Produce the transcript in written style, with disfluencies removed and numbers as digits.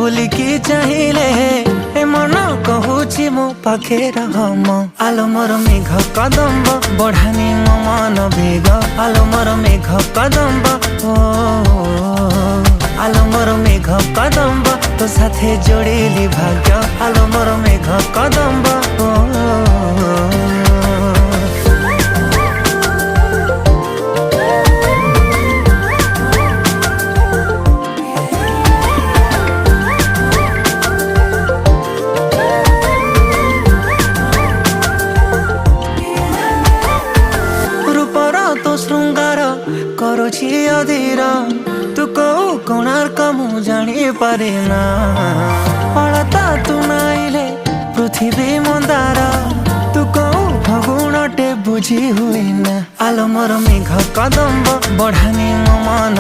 बुलिकी चाहिए ए मन कहूची मो पाखे रम आलो मोर मेघ कदम्ब बढ़ानी मो मन बेग आलो मोर मेघ कदम्ब ओ आलो मोर मेघ कदम्ब तो साथे जोड़िली भाग्य आलो मोर मेघ कदम्ब तो श्रृंगार करुछि अधीर तू कौ कोणार्क मु जानी पारे ना अलता तू नाइले पृथ्वी मंदार तू कौ फगुणटे बुझी हुए ना आलो मोर मेघ कदम्ब बढ़ानी मो मन